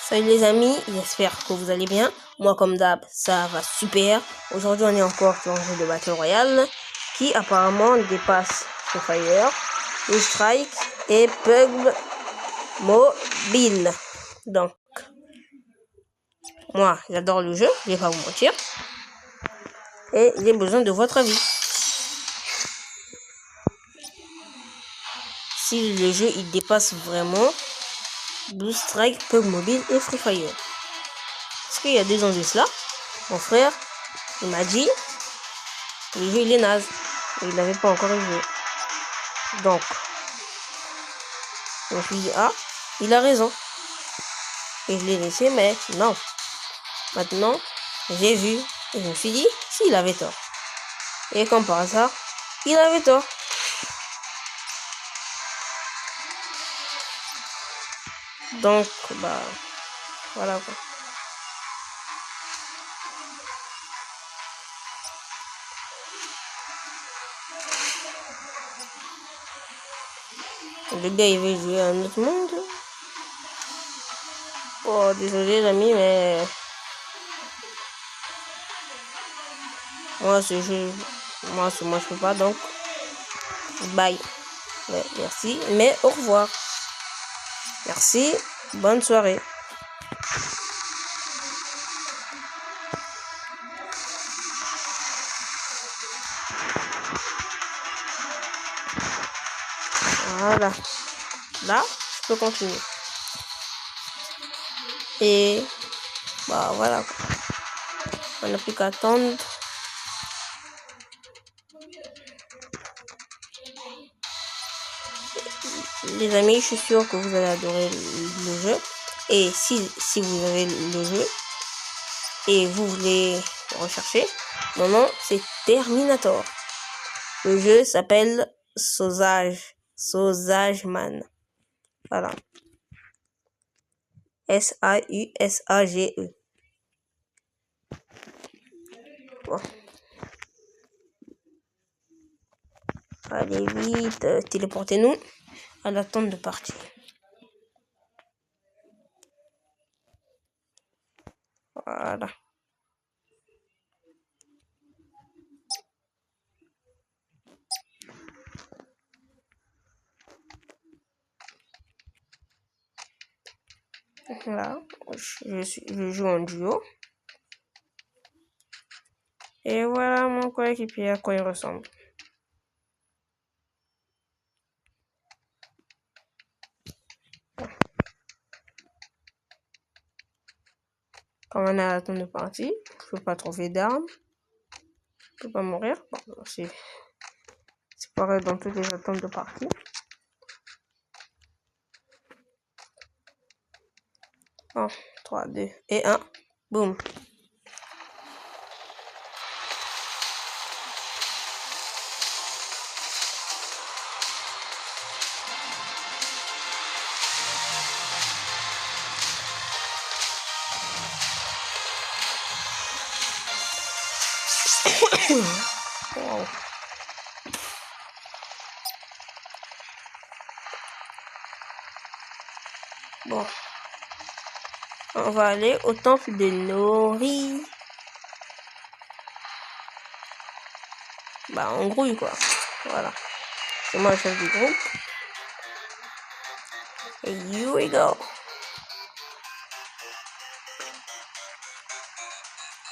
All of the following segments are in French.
Salut les amis, j'espère que vous allez bien. Moi comme d'hab, ça va super. Aujourd'hui on est encore sur un jeu de Battle Royale qui apparemment dépasse Free Fire, Blue Strike et PUBG Mobile. Donc, moi j'adore le jeu, je vais pas vous mentir. Et j'ai besoin de votre avis. Si le jeu il dépasse vraiment Blue Strike, PUBG Mobile et Free Fire. Parce qu'il y a 2 ans de cela, mon frère, il m'a dit, le jeu il est naze. Il n'avait pas encore joué. Donc, je me suis dit, ah, il a raison. Et je l'ai laissé, mais non. Maintenant, j'ai vu, et je me suis dit, s'il avait tort. Et comme par hasard, il avait tort. Donc, bah, voilà quoi. Le gars, il veut jouer à un autre monde. Oh, désolé, les amis, mais... moi, ce jeu... moi, je peux pas, donc... bye. Ouais, merci, mais au revoir. Merci, bonne soirée. Voilà. Là, je peux continuer. Et bah voilà. On n'a plus qu'à attendre. Les amis, je suis sûr que vous allez adorer le jeu. Et si vous avez le jeu et vous voulez rechercher, mon nom c'est Terminator. Le jeu s'appelle Sausage-Man. Voilà. Sausage. Bon. Allez vite, téléportez-nous à l'attente de partir. Voilà. Voilà, je joue en duo. Et voilà mon coéquipier à quoi il ressemble. Quand on est à l'attente de partie, je peux pas trouver d'armes. Je peux pas mourir. Bon, c'est pareil dans toutes les attentes de partie. Oh, 3, 2 et 1. Boum. Wow. Bon. On va aller au temple de Nori. Bah, on grouille quoi. Voilà. C'est moi le chef du groupe. Et here we go.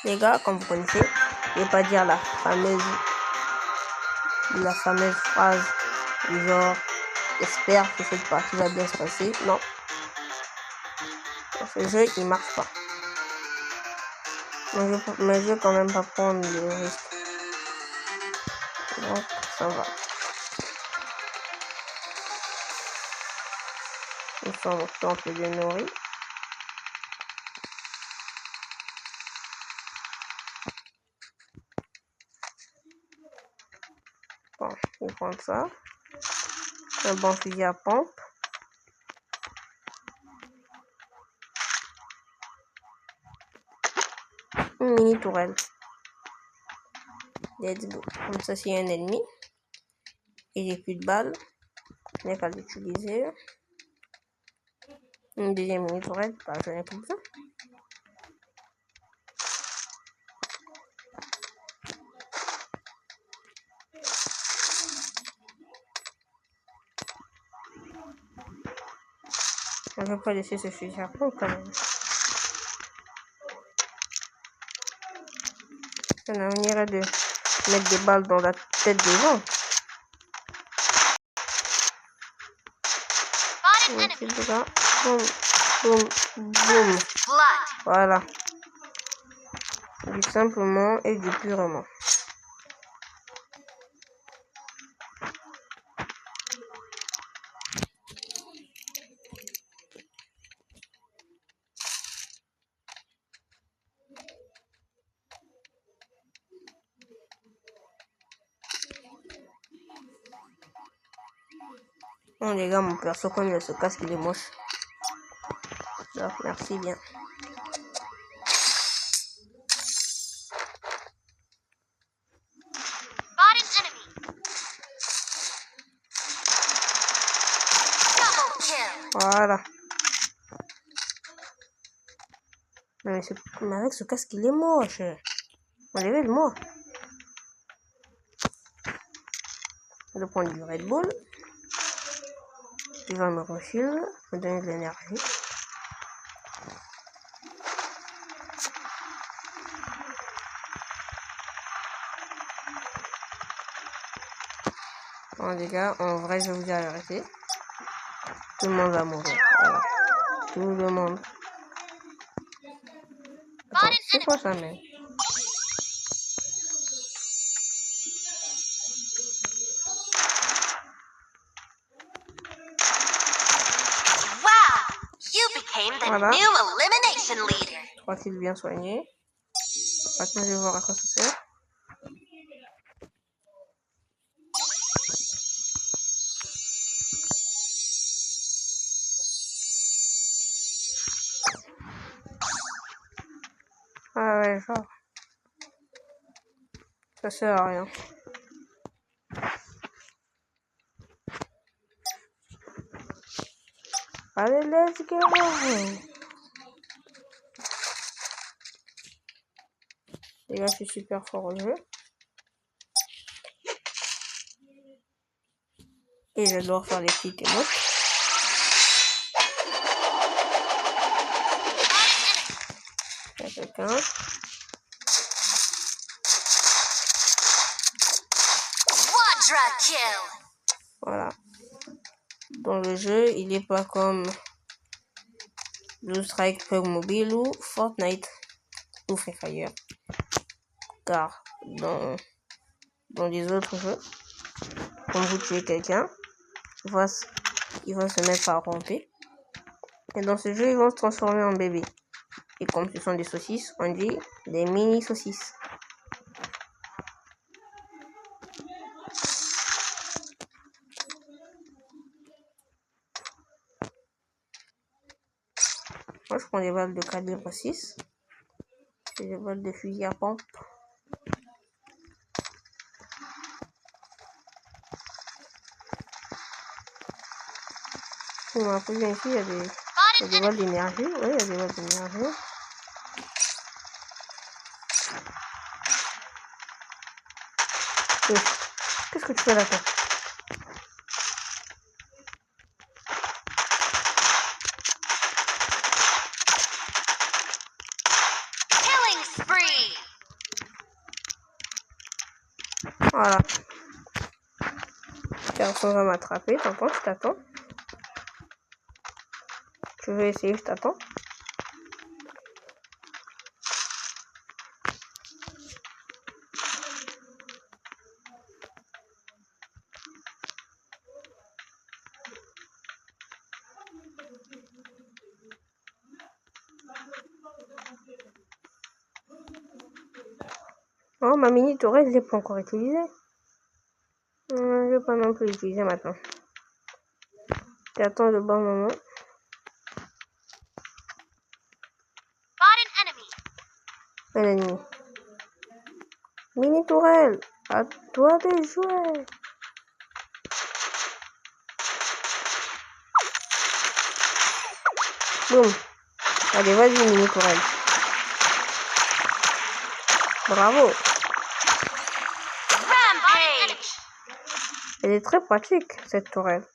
Les gars, comme vous connaissez, je vais pas dire la fameuse phrase du genre j'espère que cette partie va bien se passer. Non. Ce jeu, il marche pas. Mais je vais quand même pas prendre le risque. Donc, ça va. Nous sommes au temple de Nori. Bon, je vais prendre ça. Un bon fusil à pompe. Une mini tourelle. Let's go. Comme ça, s'il y a un ennemi et j'ai plus de balles, je n'ai qu'à l'utiliser. Une deuxième mini tourelle, bah j'en ai plus besoin. On ne peut pas laisser ce fusil à pompe quand même. On a manière de mettre des balles dans la tête des gens. Boum, boum, boum. Voilà. Du simplement et du purement. Bon les gars, mon perso comme il se casque, il est moche. Donc merci bien. Voilà. Mais avec ce casque, il est moche. Enlevez-le-moi. Je vais prendre du Red Bull. Il va me refiler, me donner de l'énergie. Bon les gars, en vrai, je vais vous arrêter. Tout le monde va mourir. Voilà. Tout le monde. Attends, c'est quoi ça, mais? Voilà. 3 kills bien soignés. Maintenant, je vais voir à quoi ça sert. Ah ouais, genre. Ça sert à rien. Allez, let's go! Les gars, je suis super fort au jeu. Et j'adore faire les petites émotes. Il y a quelqu'un. Voilà. Dans le jeu, il n'est pas comme Blue Strike PUBG Mobile ou Fortnite ou Free Fire. Car dans les autres jeux, quand vous tuez quelqu'un, il va se mettre à ramper. Et dans ce jeu, ils vont se transformer en bébé. Et comme ce sont des saucisses, on dit des mini saucisses. Moi, je prends des balles de calibre 6. Et des balles de fusil à pompe. Après, bien ici, il y a des balles d'énergie. Oui, il y a des balles d'énergie. Qu'est-ce que tu fais là-dedans? Voilà. Personne va m'attraper. T'entends? Je t'attends. Tu veux essayer? Je t'attends. Oh, ma mini tourelle, je l'ai pas encore utilisée. Je vais pas non plus l'utiliser maintenant. J'attends le bon moment. Un ennemi. Mini tourelle, à toi de jouer. Boum. Allez, vas-y, mini tourelle. Bravo. Elle est très pratique, cette tourelle.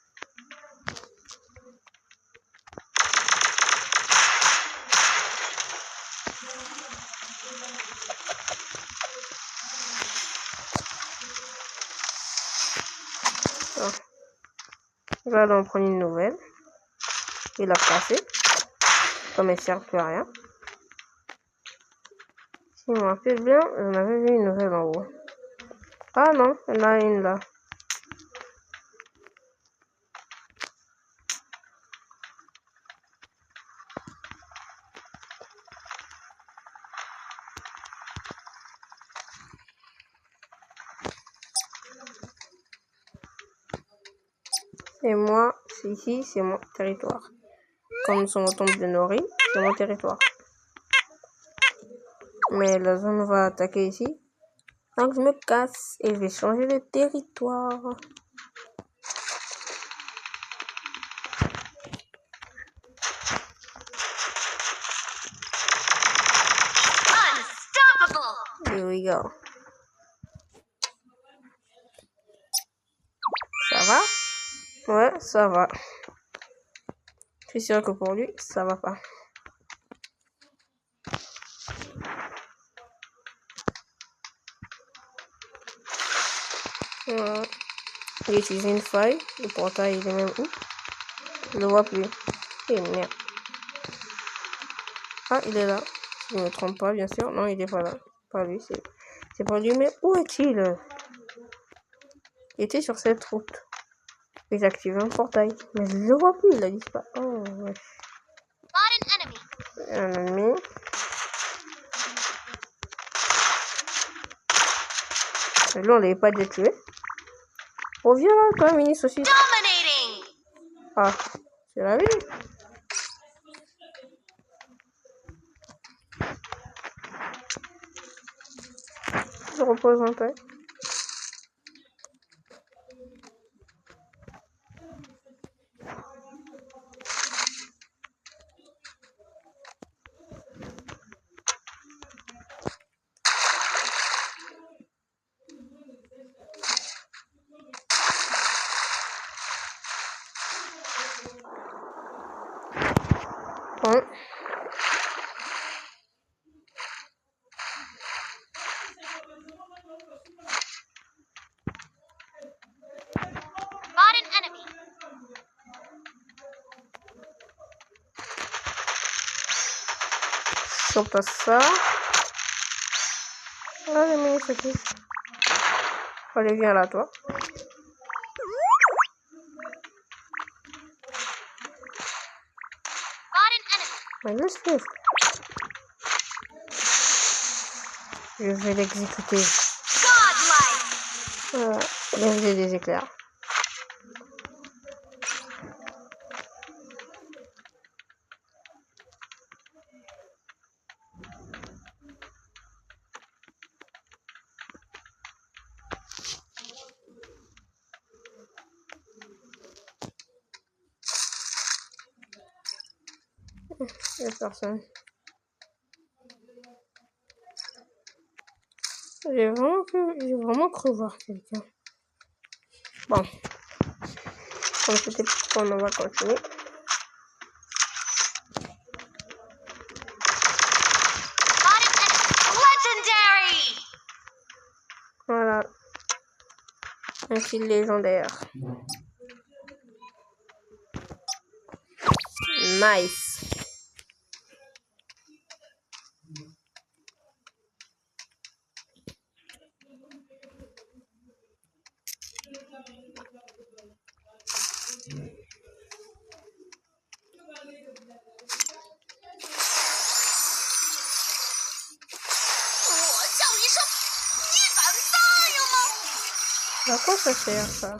Je vais aller en prendre une nouvelle. Il a passé. Comme elle ne sert plus à rien. Si je me rappelle bien, on avait vu une nouvelle en haut. Ah non, il y en a une là. Et moi, ici, c'est mon territoire. Comme nous sommes au tombe de Nori, c'est mon territoire. Mais la zone va attaquer ici. Donc je me casse et je vais changer de territoire. Here we go. Ça va? Ouais, ça va. Je suis sûr que pour lui, ça va pas. Ouais. Il utilise une faille. Le portail, il est même où? Je le vois plus. Et merde. Ah, il est là. Si je ne me trompe pas, bien sûr. Non, il est pas là. Pas lui, c'est pas lui. Mais où est-il? Il était sur cette route. J'ai activé un portail. Mais je le vois plus, il a disparu. Oh, ouais. Un ennemi. Mais là, on l'avait pas déjà tué. Reviens là, toi, mini saucisse. Ah, c'est la vie. Je repose un peu. Bon. Si on passe ça. Allez, mini saucisse. Allez, viens là, toi. Mais laisse-le. Je vais l'exécuter. Voilà. J'ai des éclairs. Il n'y a personne. J'ai vraiment cru voir quelqu'un. Bon. Comme c'était pour qu'on on va continuer. Voilà. Un style légendaire. Nice. À quoi ça sert ça?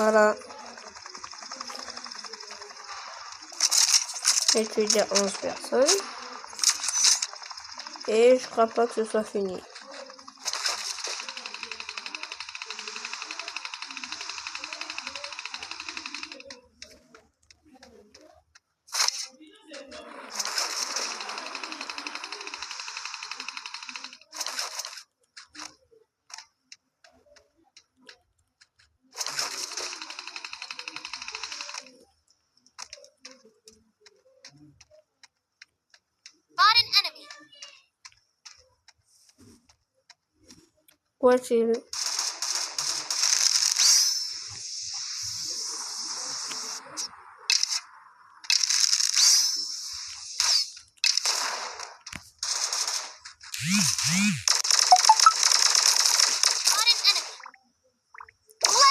Voilà. J'ai tué déjà 11 personnes. Et je crois pas que ce soit fini. Quoi est-il?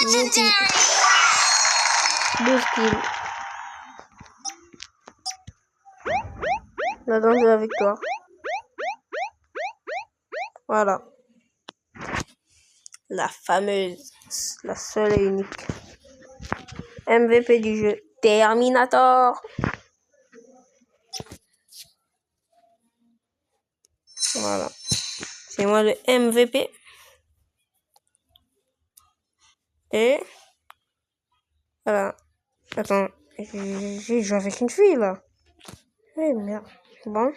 Legendary! 12 kills. La danse de la victoire. Voilà. La fameuse, la seule et unique MVP du jeu, Terminator. Voilà. C'est moi le MVP. Et voilà. Attends, j'ai joué avec une fille là. Eh merde. Bon.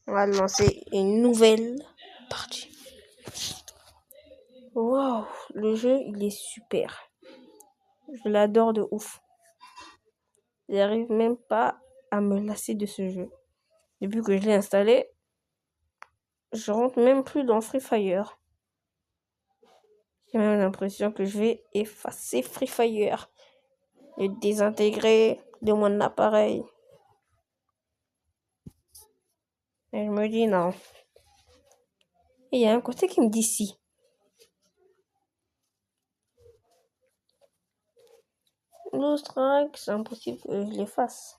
On va lancer une nouvelle partie. Wow, le jeu il est super. Je l'adore de ouf. J'arrive même pas à me lasser de ce jeu. Depuis que je l'ai installé, je rentre même plus dans Free Fire. J'ai même l'impression que je vais effacer Free Fire, le désintégrer de mon appareil. Et je me dis non. Et il y a un côté qui me dit si. Le strike, c'est impossible que je l'efface.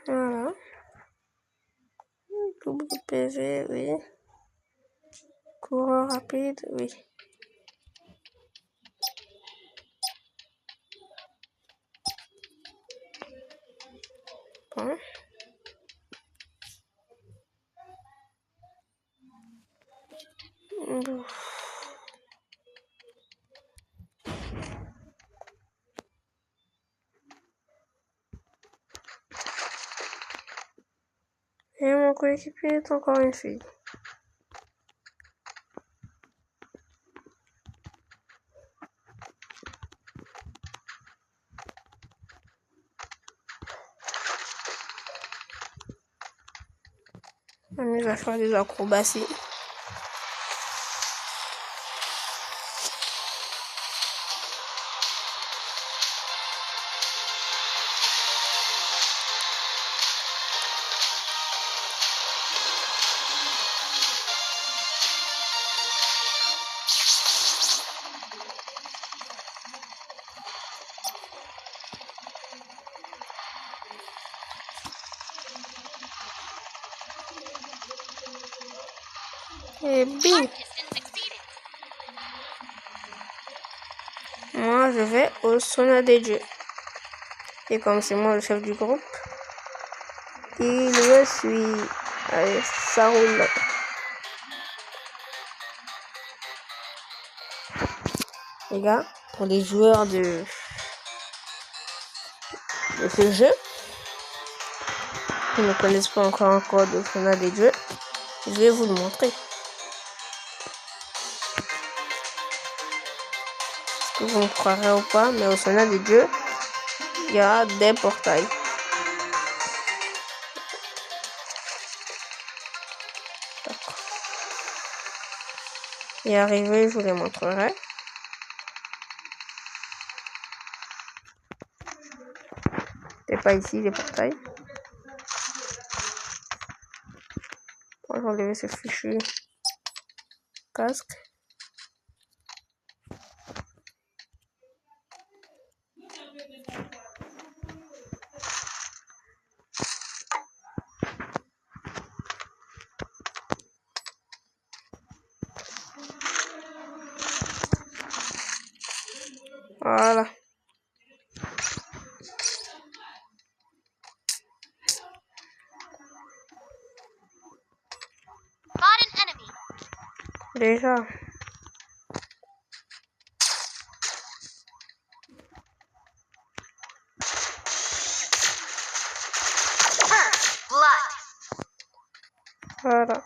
Voilà. WPG, oui. Coureur rapide, oui. Bon. Et mon coéquipier est encore une fille. On m'amuse à faire des acrobaties. Et bim! Moi, je vais au sauna des dieux. Et comme c'est moi le chef du groupe, il me suit. Allez, ça roule. Les gars, pour les joueurs de ce jeu, qui ne connaissent pas encore un code au sauna des dieux, je vais vous le montrer. Est-ce que vous me croirez ou pas, mais au sauna des dieux, il y a des portails. Y arriver, je vous les montrerai. C'est pas ici les portails. On va enlever ce fichu casque. Voilà. Spot an enemy. Déjà. First blood. Voilà.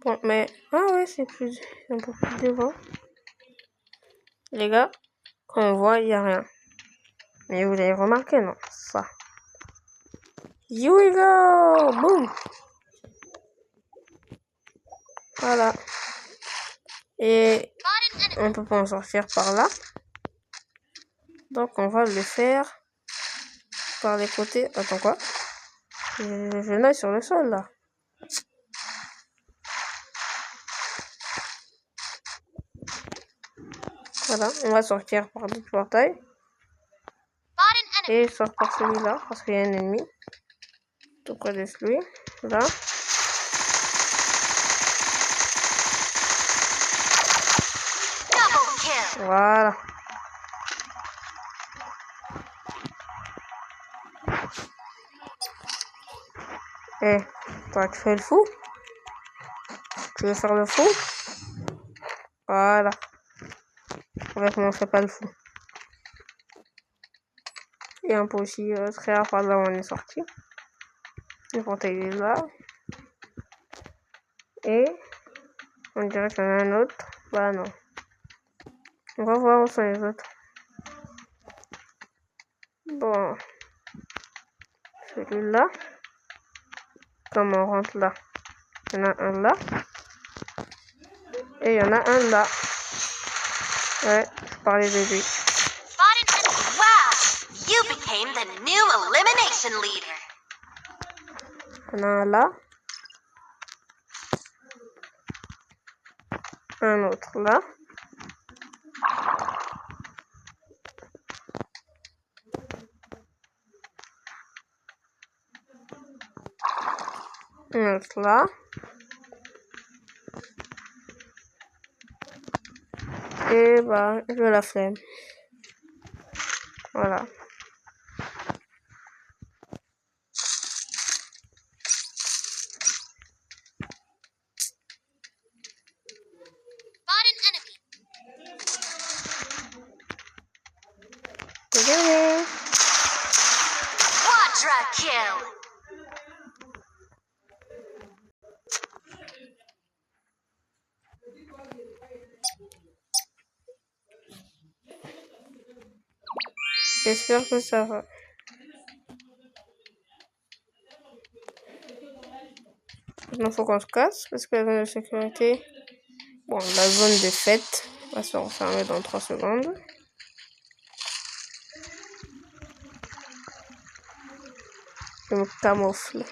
Bon, mais... Ah ouais, c'est plus... un peu plus devant. Les gars, quand on voit, il n'y a rien. Mais vous avez remarqué, non? Ça. Here we go! Boum! Voilà. Et Spot an enemy. on peut pas en sortir par là. Donc on va le faire par les côtés. Attends, quoi? Je nage sur le sol, là. Voilà, on va sortir par le portail. Spot an enemy. Et sort par celui-là, parce qu'il y a un ennemi. Tout près de celui. Là. Double kill. Voilà. Eh, toi, tu fais le fou? Tu veux faire le fou? Voilà. Avec moi, on fait pas le fou. Et on peut aussi extraire par là où on est sorti. Le portail est là. Et on dirait qu'il y en a un autre. Bah non. On va voir où sont les autres. Bon. Celui-là. Comme on rentre là. Il y en a un là. Et il y en a un là. Ouais, je parlais de lui. Spot an enemy. Wow! You became the new elimination leader. Il y en a un là. Un autre là. Un autre là. Et bah, je la flemme. Voilà. Spot an enemy. C'est gagné. Quadra kill. J'espère que ça va. Maintenant, faut qu'on se casse parce que la zone de sécurité. Bon, la zone de fête va se refermer dans 3 secondes. Je me camoufle.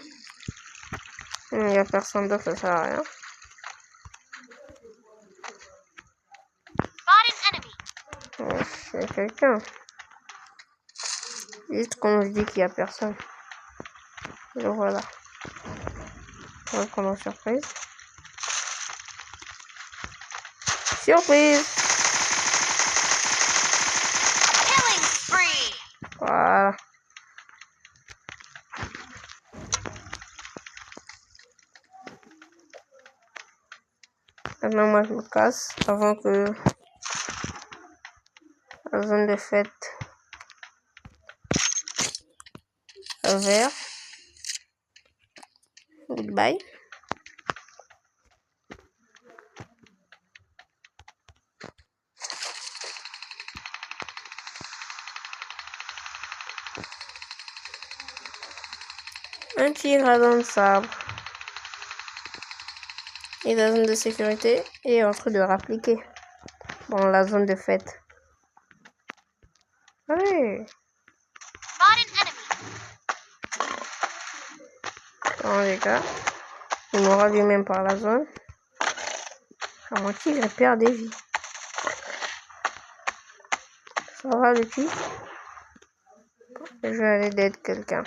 Il n'y a personne d'autre, ça sert à rien. Spot an enemy. Ouais, il y a quelqu'un. Juste quand je dis qu'il n'y a personne. Le voilà. On va prendre en surprise. Surprise! Killing spree. Voilà. Maintenant, moi, je me casse avant que la zone de fête vert. Goodbye. Un tigre dans le sabre. Et la zone de sécurité est en train de rappliquer. Bon, la zone de fête. Oui. Spot an enemy. Bon, les gars. Il m'aura vu même par la zone. À mon tigre perd des vies. Ça va, le tigre? Je vais aller d'aider quelqu'un.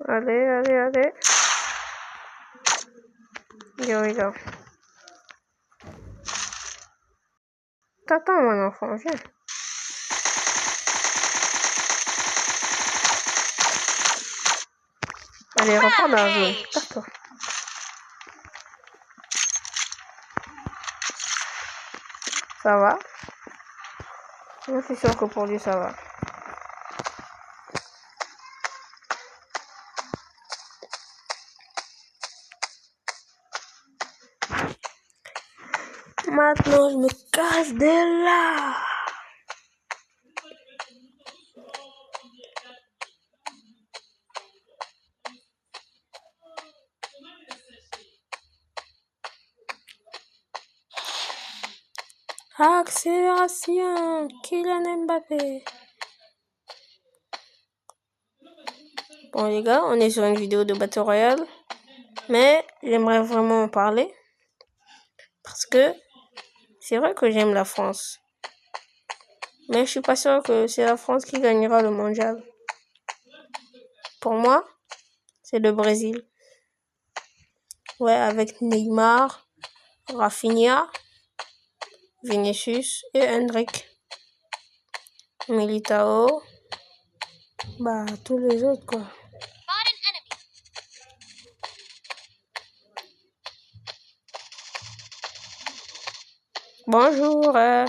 Allez, allez, allez. Here we go. T'attends, mon enfant, viens. Allez, reprends dans la zone. Casse-toi. Ça va? Je suis sûr que pour lui, ça va. Maintenant, je me casse de là. Accélération, Kylian Mbappé. Bon les gars, on est sur une vidéo de Battle Royale, mais j'aimerais vraiment en parler parce que c'est vrai que j'aime la France, mais je suis pas sûr que c'est la France qui gagnera le mondial. Pour moi, c'est le Brésil. Ouais, avec Neymar, Rafinha, Vinicius et Hendrick. Militao, bah tous les autres quoi. Bonjour. Ouais,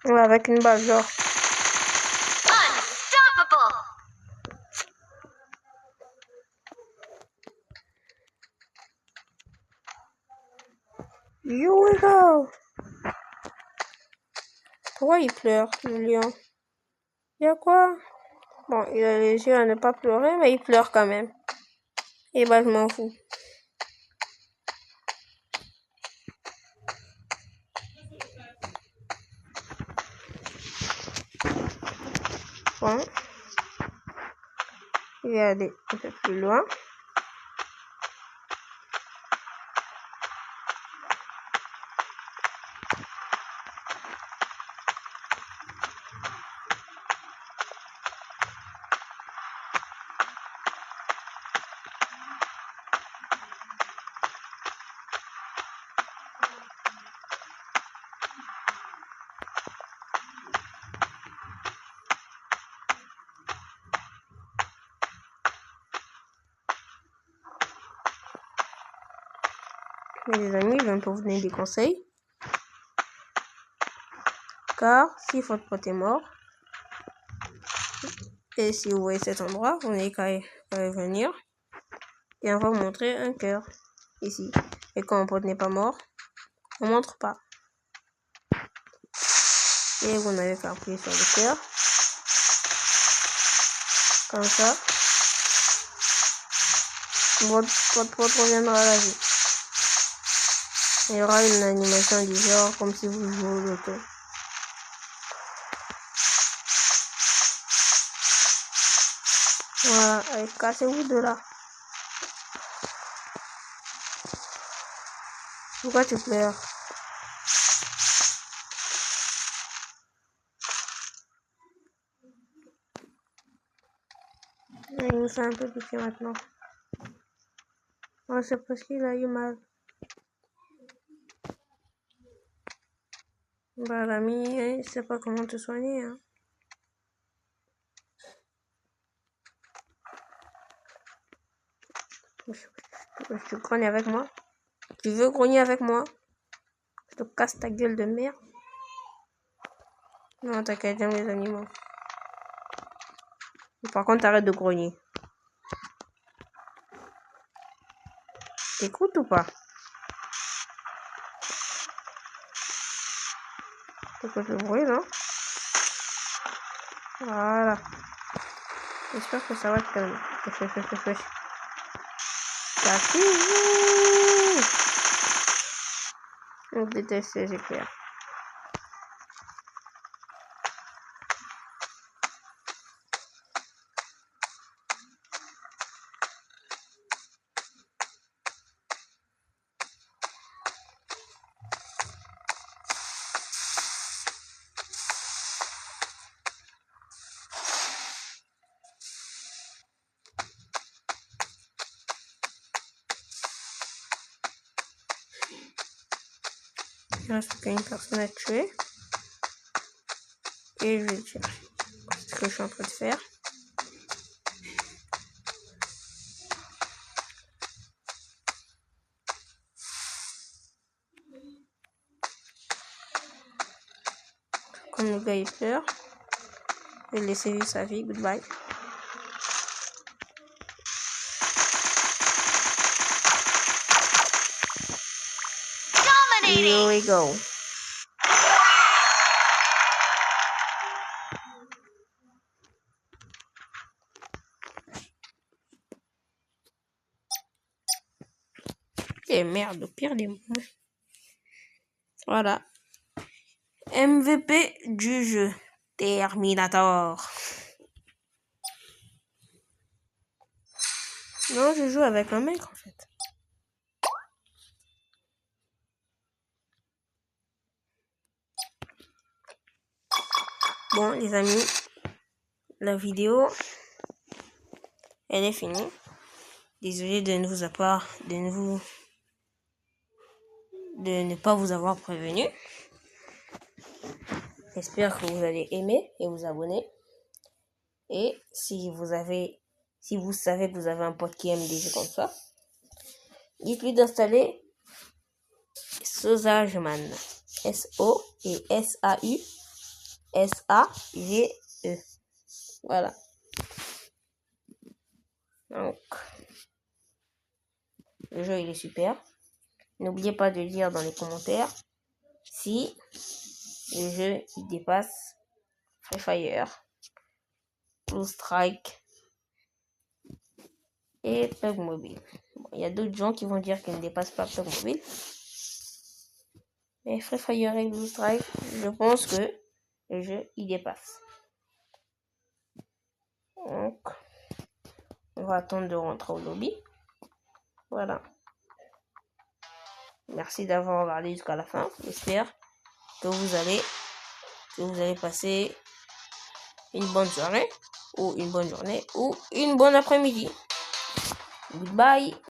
avec une balle genre. Unstoppable! Here we go. Pourquoi il pleure, le lion? Il y a quoi? Bon, il a les yeux à ne pas pleurer, mais il pleure quand même. Et bah, je m'en fous. Bon. Je vais aller un peu plus loin. Mais les amis, je viens pour vous donner des conseils. Car si votre pote est mort, et si vous voyez cet endroit, vous n'avez qu'à y venir. Et on va vous montrer un cœur ici. Et quand mon pote n'est pas mort, on montre pas. Et vous n'avez qu'à appuyer sur le cœur. Comme ça. Votre pote reviendra à la vie. Il y aura une animation du genre comme si vous jouez au loto. Voilà, allez, cassez-vous de là. Pourquoi tu pleures? Il me fait un peu pitié maintenant. Oh, c'est parce qu'il a eu mal. Bah l'ami, il sait pas comment te soigner. Hein. Tu grognes avec moi? Tu veux grogner avec moi? Je te casse ta gueule de merde. Non, t'inquiète, j'aime les animaux. Par contre, arrête de grogner. T'écoutes ou pas? T'écoutes le bruit, non? Voilà. J'espère que ça va te calmer. Cassez-vous! On déteste les éclairs. Il reste qu'une personne à tuer. Et je vais dire ce que je suis en train de faire. Comme le gars il pleure, je vais laisser vivre sa vie. Goodbye. Here we go. Et merde, au pire des mots. Voilà. MVP du jeu. Terminator. Non, je joue avec un mec en fait. Bon les amis, la vidéo elle est finie. Désolé de ne pas vous avoir prévenu. J'espère que vous allez aimer et vous abonner. Et si vous savez que vous avez un pote qui aime des jeux comme ça, dites-lui d'installer Sausageman. SOESAUSAGE. Voilà. Donc, le jeu il est super. N'oubliez pas de dire dans les commentaires si le jeu il dépasse Free Fire, Blue Strike et PUBG Mobile. Bon, il y a d'autres gens qui vont dire qu'il ne dépasse pas PUBG Mobile. Mais Free Fire et Blue Strike, je pense que le jeu il dépasse. Donc, on va attendre de rentrer au lobby. Voilà. Merci d'avoir regardé jusqu'à la fin. J'espère que vous allez passer une bonne soirée ou une bonne journée ou une bonne après-midi. Goodbye.